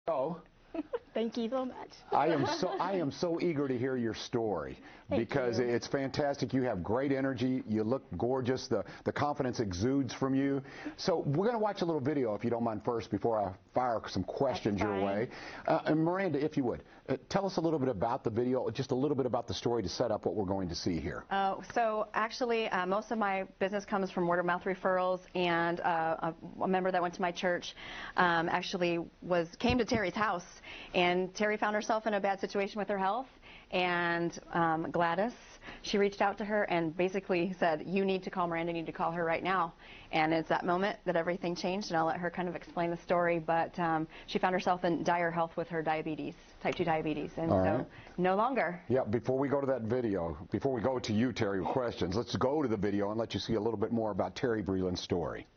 Oh. Thank you so much. I am so eager to hear your story because it's fantastic. You have great energy. You look gorgeous. The confidence exudes from you. So we're going to watch a little video, if you don't mind, first before I fire some questions your way. And Miranda, if you would, tell us a little bit about the video, just a little bit about the story to set up what we're going to see here. So actually, most of my business comes from word-of-mouth referrals, and a member that went to my church actually came to Terry's house, and Terry found herself in a bad situation with her health, and Gladys, she reached out to her and basically said, you need to call Miranda, you need to call her right now. And it's that moment that everything changed, and I'll let her kind of explain the story, but she found herself in dire health with her diabetes, type 2 diabetes, and so no longer. Yeah, before we go to that video, before we go to you, Terry, with questions, let's go to the video and let you see a little bit more about Terry Breland's story.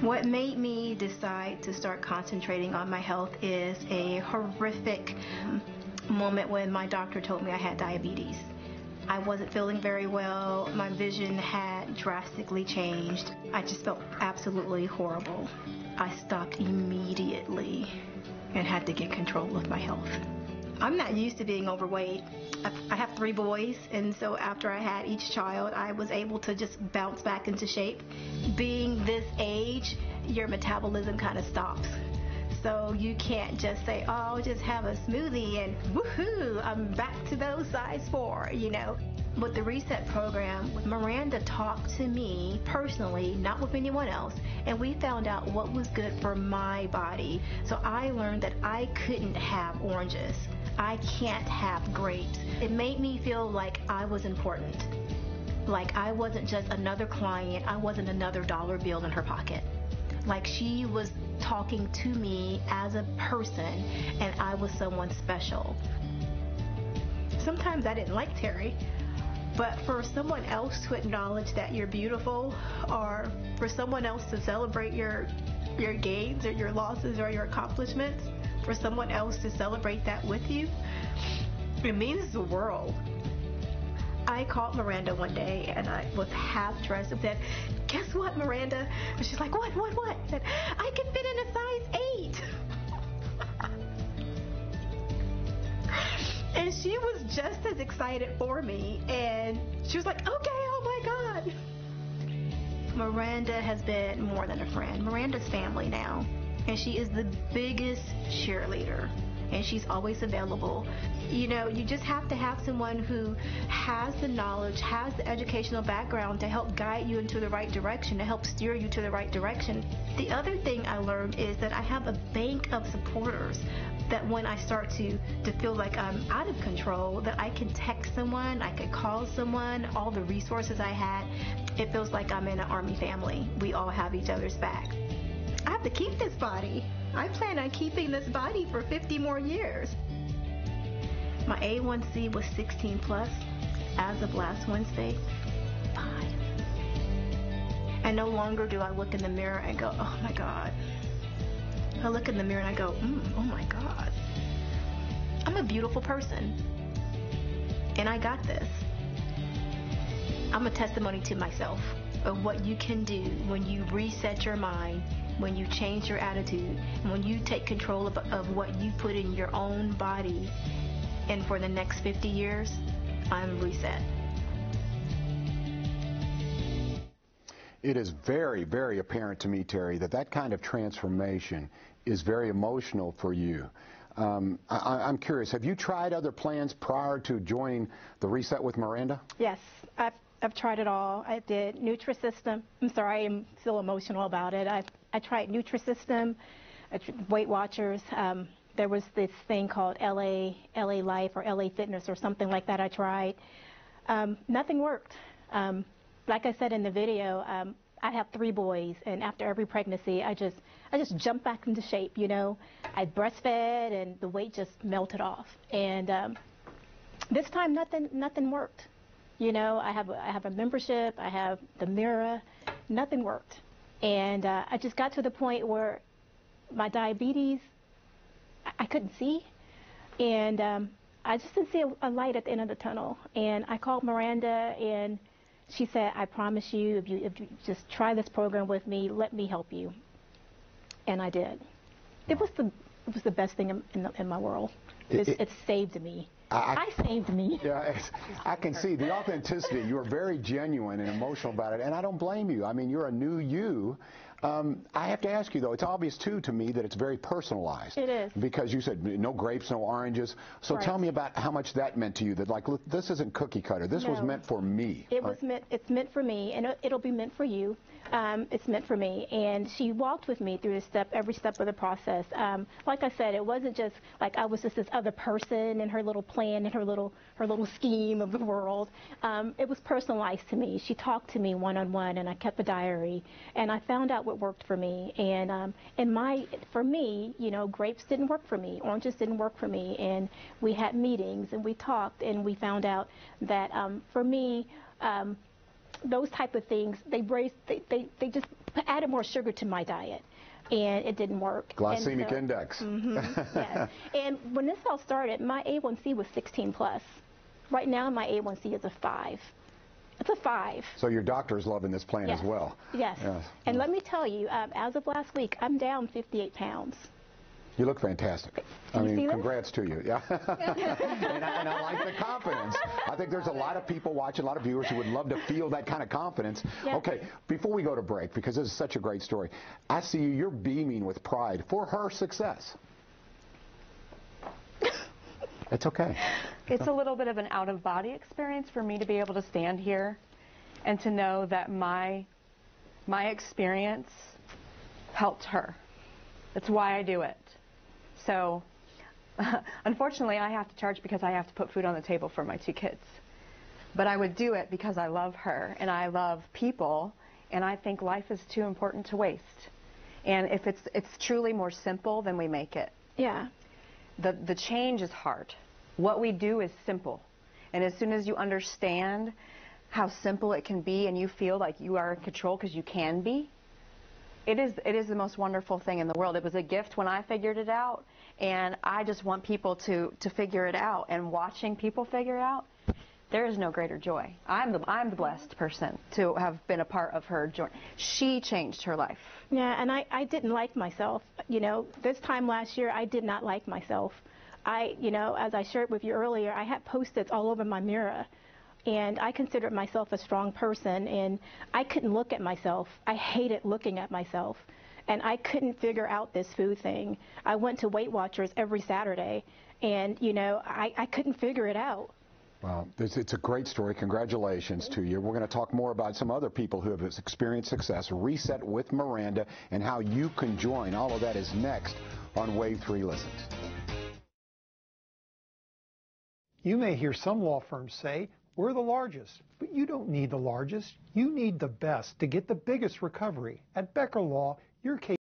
What made me decide to start concentrating on my health is a horrific moment when my doctor told me I had diabetes. I wasn't feeling very well. My vision had drastically changed. I just felt absolutely horrible. I stopped immediately and had to get control of my health. I'm not used to being overweight. I have 3 boys, and so after I had each child, I was able to just bounce back into shape. Being this age, your metabolism kind of stops. So you can't just say, oh, I'll just have a smoothie and woohoo, I'm back to those size 4, you know. With the Reset program, Miranda talked to me personally, not with anyone else, and we found out what was good for my body. So I learned that I couldn't have oranges. I can't have grapes. It made me feel like I was important. Like I wasn't just another client, I wasn't another dollar bill in her pocket. Like she was talking to me as a person and I was someone special. Sometimes I didn't like Terry, but for someone else to acknowledge that you're beautiful, or for someone else to celebrate your gains or your losses or your accomplishments, for someone else to celebrate that with you, it means the world. I called Miranda one day and I was half dressed and said, guess what, Miranda? And she's like, what? I said, I can fit in a size 8. And she was just as excited for me, and she was like, okay, oh my God. Miranda has been more than a friend. Miranda's family now, and she is the biggest cheerleader, and she's always available. You know, you just have to have someone who has the knowledge, has the educational background to help guide you into the right direction, to help steer you to the right direction. The other thing I learned is that I have a bank of supporters, that when I start to feel like I'm out of control, that I can text someone, I can call someone, all the resources I had. It feels like I'm in an army family. We all have each other's back. I have to keep this body. I plan on keeping this body for 50 more years. My A1C was 16 plus. As of last Wednesday, 5. And no longer do I look in the mirror and go, oh my God. I look in the mirror and I go, oh my God. I'm a beautiful person. And I got this. I'm a testimony to myself of what you can do when you reset your mind, when you change your attitude, and when you take control of what you put in your own body. And for the next 50 years, I'm reset. It is very, very apparent to me, Terry, that kind of transformation is very emotional for you. I'm curious, have you tried other plans prior to joining the Reset with Miranda? Yes, I've tried it all. I did Nutrisystem. I'm sorry, I'm still emotional about it. I tried Nutrisystem, Weight Watchers. There was this thing called LA Life or LA Fitness or something like that I tried. Nothing worked. Like I said in the video, I have 3 boys, and after every pregnancy, I just jumped back into shape, you know. I breastfed, and the weight just melted off. And this time, nothing worked. You know, I have a membership, I have the mirror, nothing worked. And I just got to the point where my diabetes, I couldn't see, and I just didn't see a light at the end of the tunnel. And I called Miranda, and she said, I promise you, if you just try this program with me, let me help you. And I did. It was was the best thing in my world. It saved me. I saved me. Yeah, I can see the authenticity. You are very genuine and emotional about it, and I don't blame you. I mean, you're a new you. I have to ask you, though, it's obvious, too, to me that it's very personalized. It is. Because you said no grapes, no oranges. So Right. tell me about how much that meant to you, that, like, look, this isn't cookie cutter. This was No. meant for me. It's meant for me, and it'll be meant for you. It's meant for me. And she walked with me through every step of the process. Like I said, it wasn't just like I was just this other person in her little plan, in her little scheme of the world. It was personalized to me. She talked to me one-on-one, and I kept a diary, and I found out what worked for me. And for me, you know, grapes didn't work for me, oranges didn't work for me, and we had meetings and we talked, and we found out that for me, those type of things, they just added more sugar to my diet, and it didn't work. Glycemic index. Yes. And when this all started, my A1C was 16 plus. Right now, my A1C is a 5. It's a 5. So your doctor's loving this plan Yes. as well. Yes. And let me tell you, as of last week, I'm down 58 pounds. You look fantastic. I you see mean, this? congrats to you. Yeah. and I like the confidence. I think there's a lot of people watching, a lot of viewers who would love to feel that kind of confidence. Yeah. Okay, before we go to break, because this is such a great story, I see you're beaming with pride for her success. It's okay. It's a little bit of an out-of-body experience for me to be able to stand here and to know that my experience helped her. That's why I do it. So, unfortunately, I have to charge because I have to put food on the table for my 2 kids. But I would do it because I love her and I love people, and I think life is too important to waste. And if it's truly more simple, then we make it. Yeah. The change is hard. What we do is simple. And as soon as you understand how simple it can be and you feel like you are in control because you can be, it is the most wonderful thing in the world. It was a gift when I figured it out, and I just want people to figure it out. And watching people figure it out, there is no greater joy. I'm the blessed person to have been a part of her journey. She changed her life. Yeah, and I didn't like myself. You know, this time last year, I did not like myself. You know, as I shared with you earlier, I had Post-its all over my mirror. And I considered myself a strong person, and I couldn't look at myself. I hated looking at myself, and I couldn't figure out this food thing. I went to Weight Watchers every Saturday, and, you know, I couldn't figure it out. Well, it's a great story. Congratulations to you. We're going to talk more about some other people who have experienced success, Reset with Miranda, and how you can join. All of that is next on Wave 3 Listens. You may hear some law firms say, we're the largest, but you don't need the largest. You need the best to get the biggest recovery. At Becker Law, your case